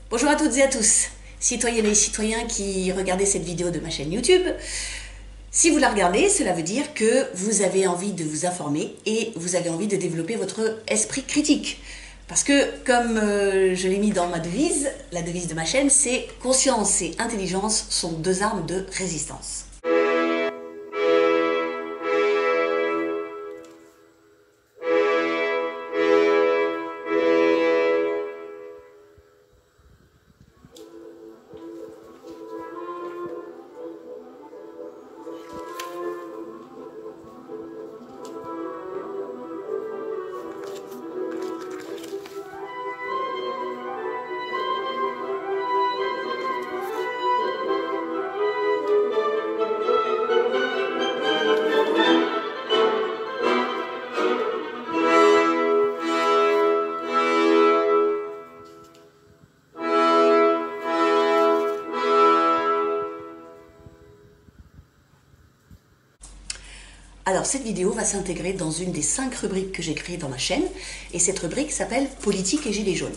Bonjour à toutes et à tous, citoyennes et citoyens qui regardez cette vidéo de ma chaîne YouTube. Si vous la regardez, cela veut dire que vous avez envie de vous informer et vous avez envie de développer votre esprit critique. Parce que, comme je l'ai mis dans ma devise, la devise de ma chaîne, c'est « Conscience et intelligence sont deux armes de résistance ». Alors cette vidéo va s'intégrer dans une des 5 rubriques que j'ai créées dans ma chaîne, et cette rubrique s'appelle « Politique et Gilets jaunes ».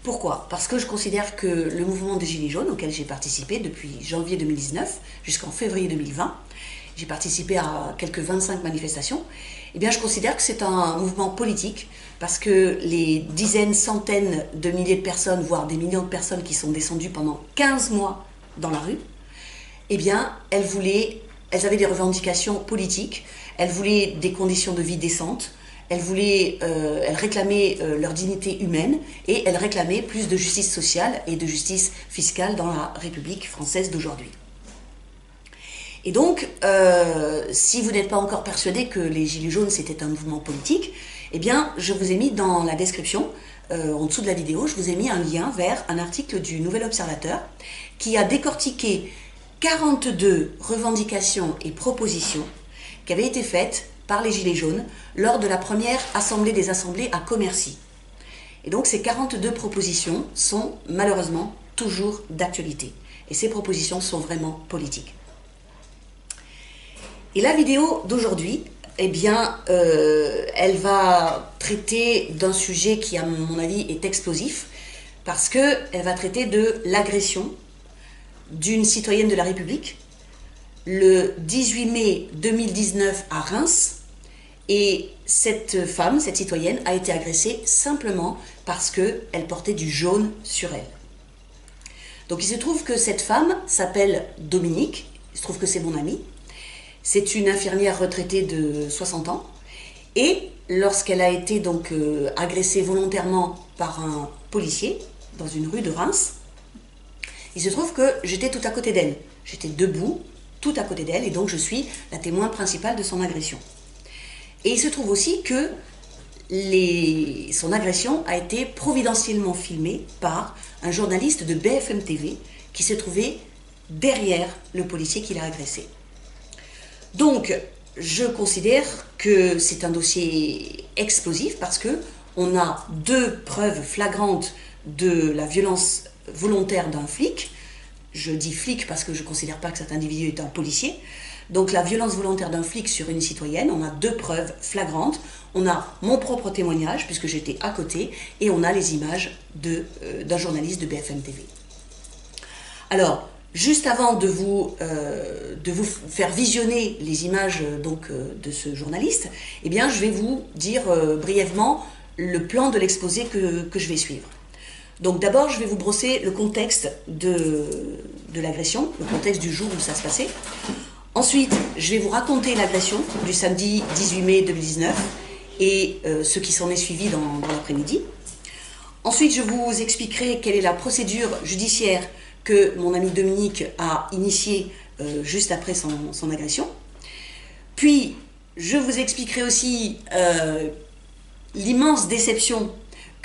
Pourquoi? Parce que je considère que le mouvement des Gilets jaunes, auquel j'ai participé depuis janvier 2019 jusqu'en février 2020, j'ai participé à quelques 25 manifestations, eh bien je considère que c'est un mouvement politique, parce que les dizaines, centaines de milliers de personnes, voire des millions de personnes qui sont descendues pendant 15 mois dans la rue, eh bien elles avaient des revendications politiques, elles voulaient des conditions de vie décentes, elles réclamaient leur dignité humaine et elles réclamaient plus de justice sociale et de justice fiscale dans la République française d'aujourd'hui. Et donc, si vous n'êtes pas encore persuadé que les Gilets jaunes c'était un mouvement politique, eh bien, je vous ai mis dans la description, en dessous de la vidéo, je vous ai mis un lien vers un article du Nouvel Observateur qui a décortiqué 42 revendications et propositions qui avaient été faites par les Gilets jaunes lors de la première assemblée des assemblées à Commercy. Et donc ces 42 propositions sont malheureusement toujours d'actualité. Et ces propositions sont vraiment politiques. Et la vidéo d'aujourd'hui, eh bien, elle va traiter d'un sujet qui, à mon avis, est explosif, parce qu'elle va traiter de l'agression d'une citoyenne de la République le 18 mai 2019 à Reims, et cette femme, cette citoyenne, a été agressée simplement parce qu'elle portait du jaune sur elle. Donc il se trouve que cette femme s'appelle Dominique, il se trouve que c'est mon amie, c'est une infirmière retraitée de 60 ans, et lorsqu'elle a été donc agressée volontairement par un policier dans une rue de Reims, il se trouve que j'étais tout à côté d'elle. J'étais debout, tout à côté d'elle, et donc je suis la témoin principale de son agression. Et il se trouve aussi que son agression a été providentiellement filmée par un journaliste de BFM TV qui se trouvait derrière le policier qui l'a agressé. Donc, je considère que c'est un dossier explosif parce qu'on a 2 preuves flagrantes de la violence volontaire d'un flic. Je dis flic parce que je ne considère pas que cet individu est un policier. Donc la violence volontaire d'un flic sur une citoyenne, on a 2 preuves flagrantes. On a mon propre témoignage puisque j'étais à côté, et on a les images d'un journaliste de BFM TV. Alors, juste avant de vous faire visionner les images de ce journaliste, eh bien, je vais vous dire brièvement le plan de l'exposé que je vais suivre. Donc d'abord, je vais vous brosser le contexte de l'agression, le contexte du jour où ça se passait. Ensuite, je vais vous raconter l'agression du samedi 18 mai 2019 et ce qui s'en est suivi dans l'après-midi. Ensuite, je vous expliquerai quelle est la procédure judiciaire que mon ami Dominique a initiée juste après son agression. Puis, je vous expliquerai aussi l'immense déception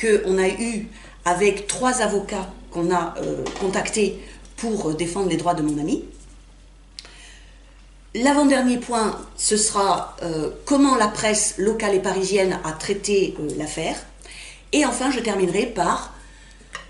qu'on a eue avec 3 avocats qu'on a contactés pour défendre les droits de mon ami. L'avant-dernier point, ce sera comment la presse locale et parisienne a traité l'affaire. Et enfin, je terminerai par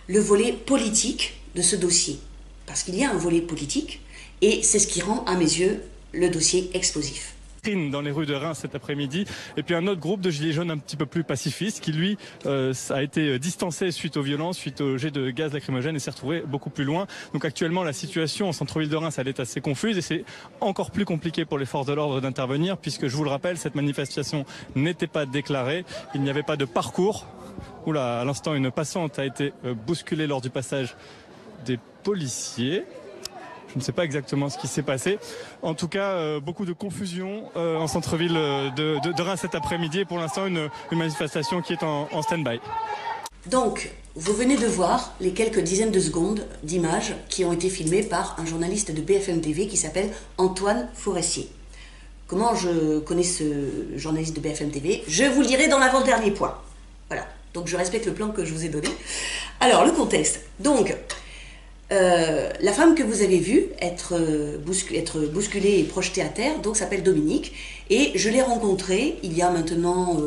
le volet politique de ce dossier. Parce qu'il y a un volet politique, et c'est ce qui rend, à mes yeux, le dossier explosif. meurtrine dans les rues de Reims cet après-midi. Et puis un autre groupe de gilets jaunes un petit peu plus pacifiste qui, lui, a été distancé suite aux violences, suite au jet de gaz lacrymogène et s'est retrouvé beaucoup plus loin. Donc actuellement, la situation en centre-ville de Reims, elle est assez confuse et c'est encore plus compliqué pour les forces de l'ordre d'intervenir puisque, je vous le rappelle, cette manifestation n'était pas déclarée. Il n'y avait pas de parcours. Oula, à l'instant, une passante a été bousculée lors du passage des policiers. Je ne sais pas exactement ce qui s'est passé. En tout cas, beaucoup de confusion en centre-ville de Reims cet après-midi et pour l'instant, une manifestation qui est en stand-by. Donc, vous venez de voir les quelques dizaines de secondes d'images qui ont été filmées par un journaliste de BFM TV qui s'appelle Antoine Forestier. Comment je connais ce journaliste de BFM TV? Je vous le dirai dans l'avant-dernier point. Voilà, donc je respecte le plan que je vous ai donné. Alors, le contexte. Donc, la femme que vous avez vue être bousculée et projetée à terre donc s'appelle Dominique et je l'ai rencontrée il y a maintenant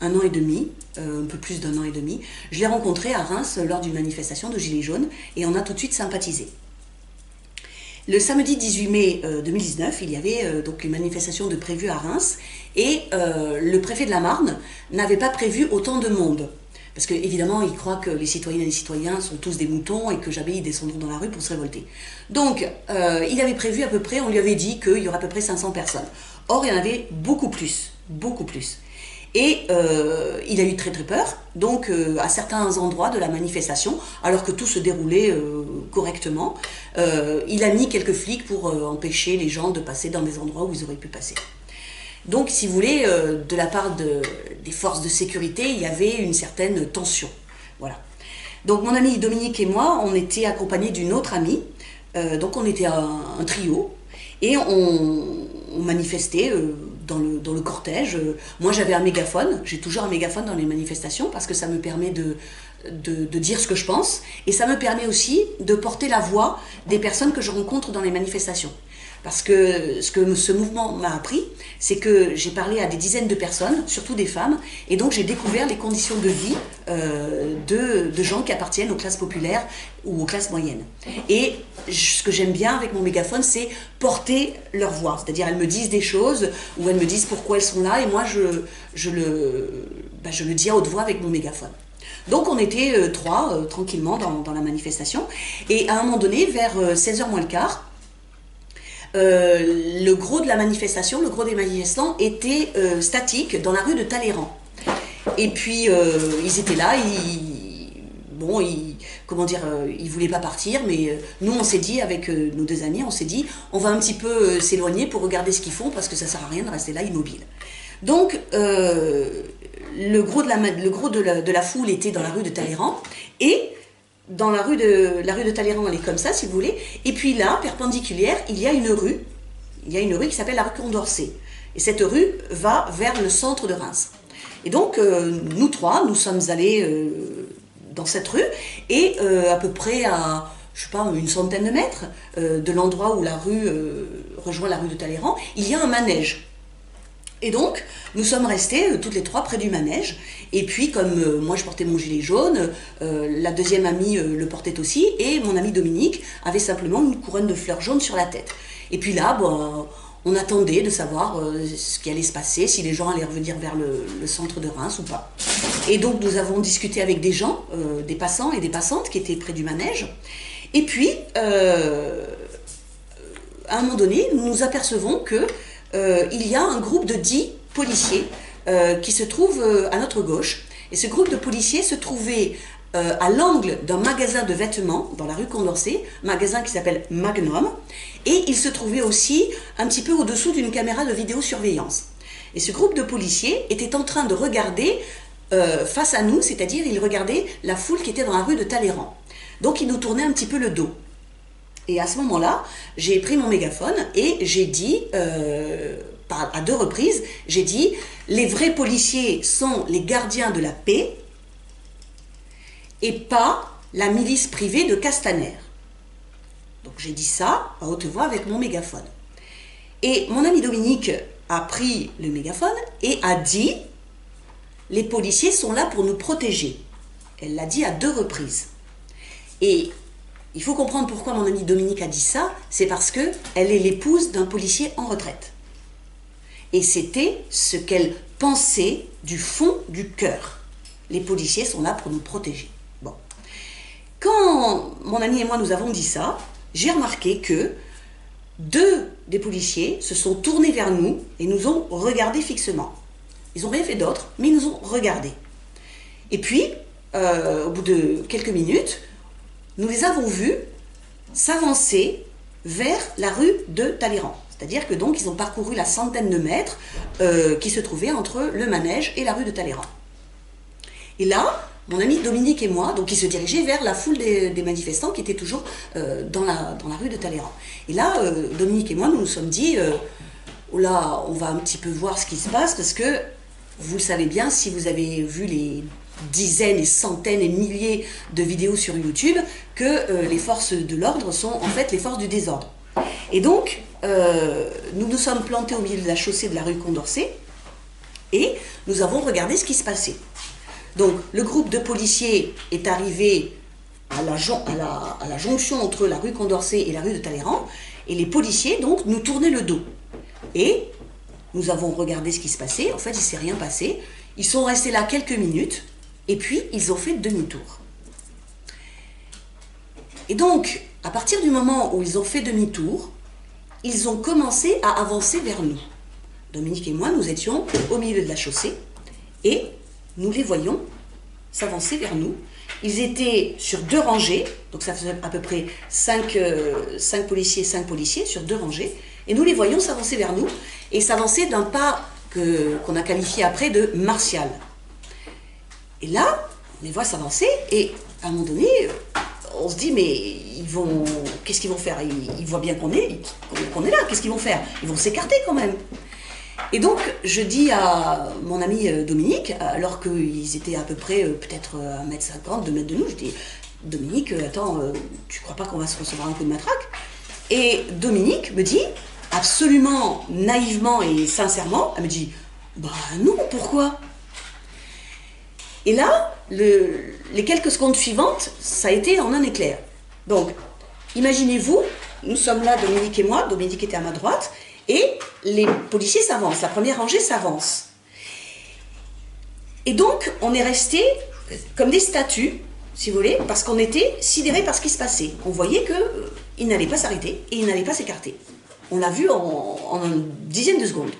1 an et demi, un peu plus d'1 an et demi. Je l'ai rencontrée à Reims lors d'une manifestation de Gilets jaunes et on a tout de suite sympathisé. Le samedi 18 mai 2019, il y avait donc une manifestation de prévue à Reims et le préfet de la Marne n'avait pas prévu autant de monde. Parce qu'évidemment, il croit que les citoyennes et les citoyens sont tous des moutons et que jamais ils descendront dans la rue pour se révolter. Donc, il avait prévu à peu près, on lui avait dit qu'il y aurait à peu près 500 personnes. Or, il y en avait beaucoup plus, beaucoup plus. Et il a eu très très peur, donc à certains endroits de la manifestation, alors que tout se déroulait correctement, il a mis quelques flics pour empêcher les gens de passer dans des endroits où ils auraient pu passer. Donc, si vous voulez, de la part des forces de sécurité, il y avait une certaine tension. Voilà. Donc, mon ami Dominique et moi, on était accompagnés d'une autre amie. Donc, on était un trio. Et on manifestait dans le cortège. Moi, j'avais un mégaphone. J'ai toujours un mégaphone dans les manifestations parce que ça me permet de dire ce que je pense. Et ça me permet aussi de porter la voix des personnes que je rencontre dans les manifestations. Parce que ce mouvement m'a appris, c'est que j'ai parlé à des dizaines de personnes, surtout des femmes, et donc j'ai découvert les conditions de vie de gens qui appartiennent aux classes populaires ou aux classes moyennes. Et ce que j'aime bien avec mon mégaphone, c'est porter leur voix. C'est-à-dire, elles me disent des choses, ou elles me disent pourquoi elles sont là, et moi je le dis à haute voix avec mon mégaphone. Donc on était trois, tranquillement, dans la manifestation, et à un moment donné, vers 16h moins le quart, le gros de la manifestation, le gros des manifestants était statique dans la rue de Talleyrand. Et puis ils étaient là, ils voulaient pas partir, mais nous on s'est dit avec nos deux amis, on s'est dit on va un petit peu s'éloigner pour regarder ce qu'ils font parce que ça sert à rien de rester là immobile. Donc le gros de la foule était dans la rue de Talleyrand et dans la rue de Talleyrand, elle est comme ça, si vous voulez. Et puis là, perpendiculaire, il y a une rue. Il y a une rue qui s'appelle la rue Condorcet. Et cette rue va vers le centre de Reims. Et donc, nous trois, nous sommes allés dans cette rue. Et à peu près à, je sais pas, une centaine de mètres de l'endroit où la rue rejoint la rue de Talleyrand, il y a un manège. Et donc, nous sommes restés toutes les trois près du manège. Et puis, comme moi je portais mon gilet jaune, la deuxième amie le portait aussi, et mon ami Dominique avait simplement une couronne de fleurs jaunes sur la tête. Et puis là, on attendait de savoir ce qui allait se passer, si les gens allaient revenir vers le centre de Reims ou pas. Et donc, nous avons discuté avec des gens, des passants et des passantes qui étaient près du manège. Et puis, à un moment donné, nous nous apercevons que il y a un groupe de 10 policiers qui se trouve à notre gauche. Et ce groupe de policiers se trouvait à l'angle d'un magasin de vêtements dans la rue Condorcet, magasin qui s'appelle Magnum, et il se trouvait aussi un petit peu au-dessous d'une caméra de vidéosurveillance. Et ce groupe de policiers était en train de regarder face à nous, c'est-à-dire il regardait la foule qui était dans la rue de Talleyrand. Donc il nous tournait un petit peu le dos. Et à ce moment-là, j'ai pris mon mégaphone et j'ai dit, à 2 reprises, j'ai dit « Les vrais policiers sont les gardiens de la paix et pas la milice privée de Castaner. » Donc j'ai dit ça à haute voix avec mon mégaphone. Et mon ami Dominique a pris le mégaphone et a dit « Les policiers sont là pour nous protéger. » Elle l'a dit à 2 reprises. Et il faut comprendre pourquoi mon amie Dominique a dit ça, c'est parce qu'elle est l'épouse d'un policier en retraite. Et c'était ce qu'elle pensait du fond du cœur. Les policiers sont là pour nous protéger. Bon. Quand mon ami et moi nous avons dit ça, j'ai remarqué que 2 des policiers se sont tournés vers nous et nous ont regardés fixement. Ils n'ont rien fait d'autre, mais ils nous ont regardés. Et puis, au bout de quelques minutes, nous les avons vus s'avancer vers la rue de Talleyrand. C'est-à-dire que donc ils ont parcouru la centaine de mètres qui se trouvaient entre le manège et la rue de Talleyrand. Et là, mon ami Dominique et moi, donc ils se dirigeaient vers la foule des manifestants qui étaient toujours dans la rue de Talleyrand. Et là, Dominique et moi, nous nous sommes dit, oh là, on va un petit peu voir ce qui se passe, parce que vous le savez bien, si vous avez vu les dizaines et centaines et milliers de vidéos sur YouTube, que les forces de l'ordre sont en fait les forces du désordre. Et donc, nous nous sommes plantés au milieu de la chaussée de la rue Condorcet, et nous avons regardé ce qui se passait. Donc, le groupe de policiers est arrivé à la jonction entre la rue Condorcet et la rue de Talleyrand, et les policiers, donc, nous tournaient le dos. Et nous avons regardé ce qui se passait. En fait, il ne s'est rien passé. Ils sont restés là quelques minutes, et puis ils ont fait demi-tour. Et donc, à partir du moment où ils ont fait demi-tour, ils ont commencé à avancer vers nous. Dominique et moi, nous étions au milieu de la chaussée, et nous les voyons s'avancer vers nous. Ils étaient sur 2 rangées, donc ça faisait à peu près 5 policiers sur 2 rangées, et nous les voyons s'avancer vers nous, et s'avancer d'un pas qu'on a qualifié après de martial. Et là, on les voit s'avancer, et à un moment donné, on se dit, mais qu'est-ce qu'ils vont faire? Ils voient bien qu'on est là, qu'est-ce qu'ils vont faire? Ils vont s'écarter quand même. Et donc, je dis à mon ami Dominique, alors qu'ils étaient à peu près peut-être 1m50, 2 mètres de nous, je dis, Dominique, attends, tu crois pas qu'on va se recevoir un coup de matraque? Et Dominique me dit, absolument naïvement et sincèrement, elle me dit, bah non, pourquoi? Et là, les quelques secondes suivantes, ça a été en un éclair. Donc, imaginez-vous, nous sommes là, Dominique et moi, Dominique était à ma droite, et les policiers s'avancent, la première rangée s'avance. Et donc, on est restés comme des statues, si vous voulez, parce qu'on était sidérés par ce qui se passait. On voyait qu'ils n'allaient pas s'arrêter et ils n'allaient pas s'écarter. On l'a vu en une dizaine de secondes.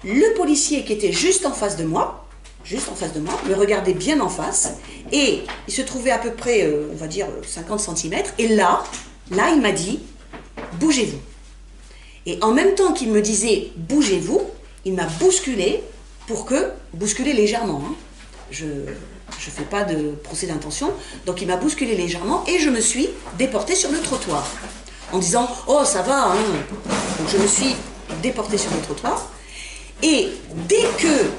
Le policier qui était juste en face de moi, me regardait bien en face, et il se trouvait à peu près, on va dire, 50 cm, et là, il m'a dit, bougez-vous. Et en même temps qu'il me disait, bougez-vous, il m'a bousculé, bousculé légèrement, hein. Je ne fais pas de procès d'intention, donc il m'a bousculé légèrement, et je me suis déportée sur le trottoir, en disant, oh ça va, hein. Donc je me suis déportée sur le trottoir, et dès que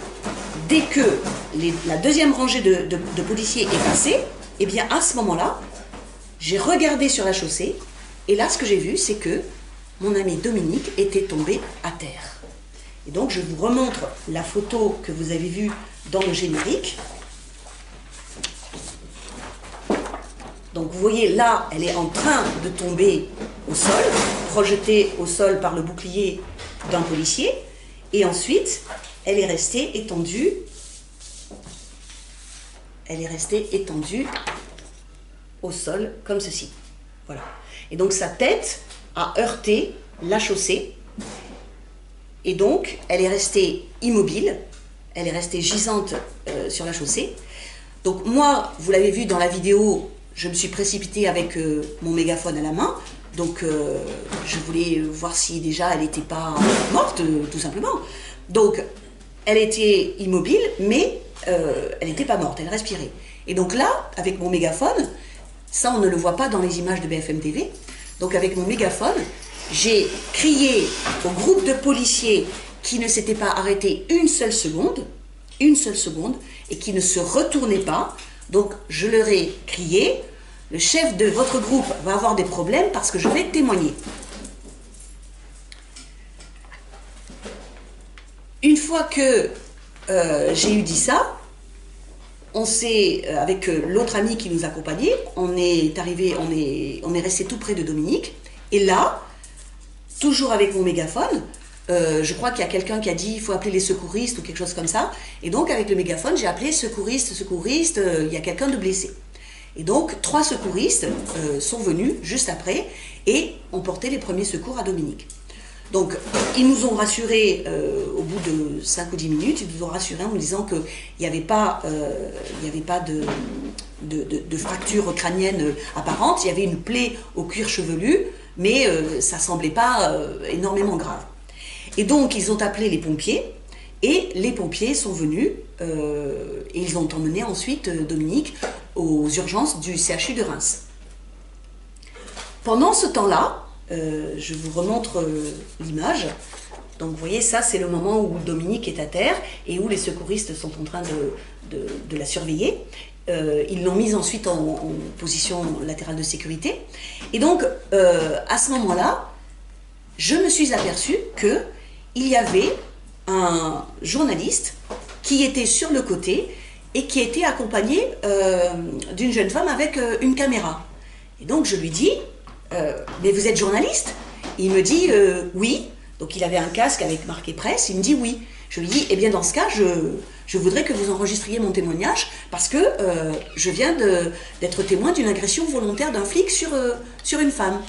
la deuxième rangée de policiers est passée, et bien à ce moment-là, j'ai regardé sur la chaussée, et là ce que j'ai vu, c'est que mon ami Dominique était tombé à terre. Et donc je vous remontre la photo que vous avez vue dans le générique. Donc vous voyez là, elle est en train de tomber au sol, projetée au sol par le bouclier d'un policier, et ensuite elle est restée étendue. Elle est restée étendue au sol comme ceci. Voilà. Et donc sa tête a heurté la chaussée, et donc elle est restée immobile, elle est restée gisante sur la chaussée. Donc moi, vous l'avez vu dans la vidéo, je me suis précipitée avec mon mégaphone à la main, donc je voulais voir si déjà elle n'était pas morte, tout simplement. Donc elle était immobile, mais elle n'était pas morte, elle respirait. Et donc là, avec mon mégaphone, ça on ne le voit pas dans les images de BFM TV, donc avec mon mégaphone, j'ai crié au groupe de policiers qui ne s'étaient pas arrêtés une seule seconde, et qui ne se retournaient pas. Donc je leur ai crié, le chef de votre groupe va avoir des problèmes parce que je vais témoigner. Une fois que j'ai eu dit ça, on s'est, avec l'autre ami qui nous accompagnait, on est resté tout près de Dominique, et là, toujours avec mon mégaphone, Je crois qu'il y a quelqu'un qui a dit il faut appeler les secouristes ou quelque chose comme ça. Et donc avec le mégaphone, j'ai appelé secouriste, secouriste, il y a quelqu'un de blessé. Et donc 3 secouristes sont venus juste après et ont porté les premiers secours à Dominique. Donc ils nous ont rassurés au bout de 5 ou 10 minutes, ils nous ont rassurés en nous disant qu'il n'y avait pas, de fracture crânienne apparente, il y avait une plaie au cuir chevelu, mais ça ne semblait pas énormément grave. Et donc ils ont appelé les pompiers, et les pompiers sont venus, et ils ont emmené ensuite Dominique aux urgences du CHU de Reims. Pendant ce temps-là, je vous remontre l'image. Donc vous voyez, ça c'est le moment où Dominique est à terre et où les secouristes sont en train de la surveiller. Ils l'ont mise ensuite en position latérale de sécurité. Et donc, à ce moment-là, je me suis aperçue qu'il y avait un journaliste qui était sur le côté et qui était accompagné d'une jeune femme avec une caméra. Et donc je lui dis, mais vous êtes journaliste? Il me dit, oui. Donc il avait un casque avec marqué presse, il me dit oui. Je lui dis, eh bien dans ce cas, je voudrais que vous enregistriez mon témoignage parce que je viens d'être témoin d'une agression volontaire d'un flic sur une femme.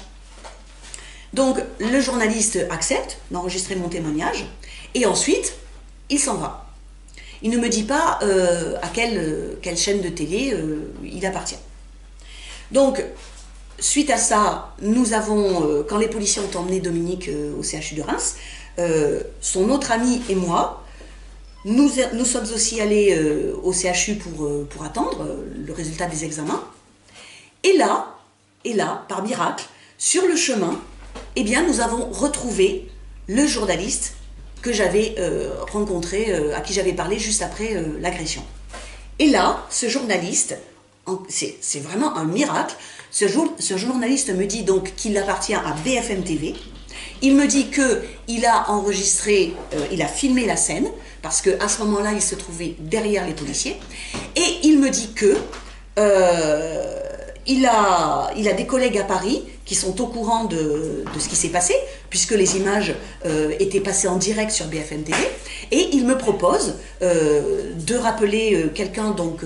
Donc le journaliste accepte d'enregistrer mon témoignage et ensuite il s'en va. Il ne me dit pas à quelle chaîne de télé il appartient. Donc suite à ça, nous avons, quand les policiers ont emmené Dominique au CHU de Reims, son autre ami et moi, nous sommes aussi allés au CHU pour attendre le résultat des examens. Et là, par miracle, sur le chemin, eh bien, nous avons retrouvé le journaliste que j'avais rencontré, à qui j'avais parlé juste après l'agression. Et là, ce journaliste, c'est vraiment un miracle. Ce journaliste me dit donc qu'il appartient à BFM TV. Il me dit qu'il a enregistré, il a filmé la scène, parce qu'à ce moment-là, il se trouvait derrière les policiers. Et il me dit il a des collègues à Paris qui sont au courant de ce qui s'est passé, puisque les images étaient passées en direct sur BFM TV, et il me propose de rappeler quelqu'un donc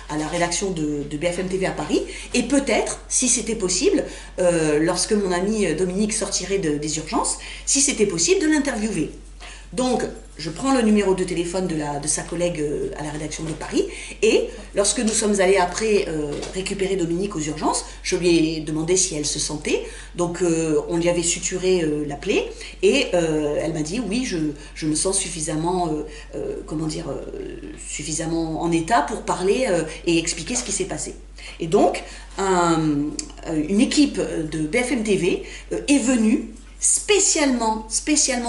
à la rédaction de BFM TV à Paris, et peut-être, si c'était possible, lorsque mon ami Dominique sortirait des urgences, si c'était possible de l'interviewer. Donc, je prends le numéro de téléphone de sa collègue à la rédaction de Paris, et lorsque nous sommes allés après récupérer Dominique aux urgences, je lui ai demandé si elle se sentait. Donc on lui avait suturé la plaie, et elle m'a dit oui, je me sens suffisamment, suffisamment en état pour parler et expliquer ce qui s'est passé. Et donc, une équipe de BFM TV est venue spécialement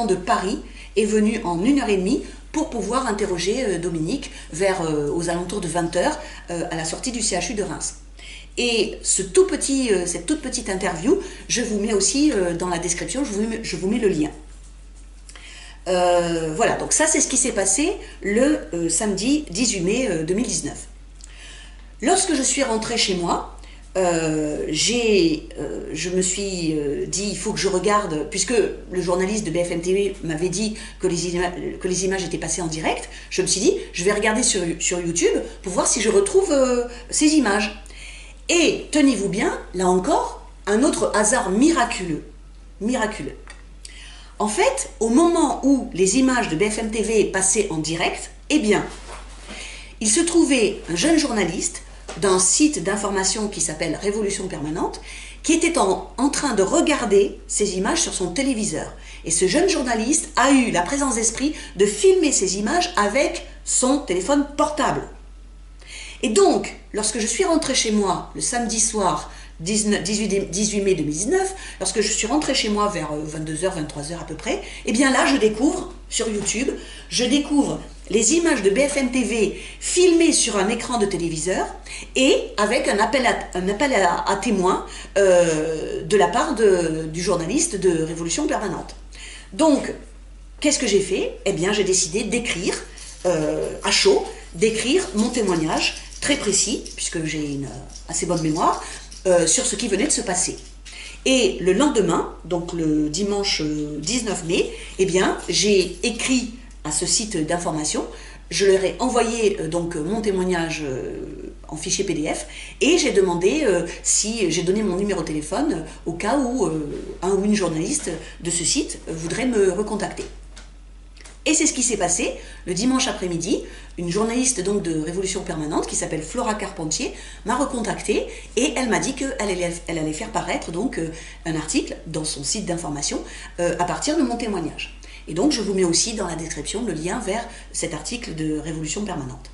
de Paris, est venu en 1h30 pour pouvoir interroger Dominique aux alentours de 20h à la sortie du CHU de Reims. Et cette toute petite interview, je vous mets aussi dans la description, je vous mets le lien. Voilà, donc ça c'est ce qui s'est passé le samedi 18 mai 2019. Lorsque je suis rentrée chez moi, je me suis dit, il faut que je regarde, puisque le journaliste de BFM TV m'avait dit que les images étaient passées en direct, je me suis dit, je vais regarder sur YouTube pour voir si je retrouve ces images. Et tenez-vous bien, là encore, un autre hasard miraculeux. En fait, au moment où les images de BFM TV passaient en direct, eh bien, il se trouvait un jeune journaliste d'un site d'information qui s'appelle Révolution Permanente, qui était en train de regarder ces images sur son téléviseur. Et ce jeune journaliste a eu la présence d'esprit de filmer ces images avec son téléphone portable. Et donc, lorsque je suis rentrée chez moi le samedi soir 18 mai 2019, lorsque je suis rentrée chez moi vers 22h, 23h à peu près, et bien là, je découvre sur YouTube, les images de BFM TV filmées sur un écran de téléviseur et avec un appel à témoins de la part du journaliste de Révolution Permanente. Donc, qu'est-ce que j'ai fait? Eh bien, j'ai décidé d'écrire à chaud, d'écrire mon témoignage très précis, puisque j'ai une assez bonne mémoire, sur ce qui venait de se passer. Et le lendemain, donc le dimanche 19 mai, eh bien, j'ai écrit à ce site d'information, je leur ai envoyé donc mon témoignage en fichier PDF et j'ai demandé si j'ai donné mon numéro de téléphone au cas où un ou une journaliste de ce site voudrait me recontacter. Et c'est ce qui s'est passé le dimanche après-midi. Une journaliste donc de Révolution Permanente qui s'appelle Flora Carpentier m'a recontactée et elle m'a dit qu'elle allait faire paraître donc un article dans son site d'information à partir de mon témoignage. Et donc je vous mets aussi dans la description le lien vers cet article de Révolution Permanente.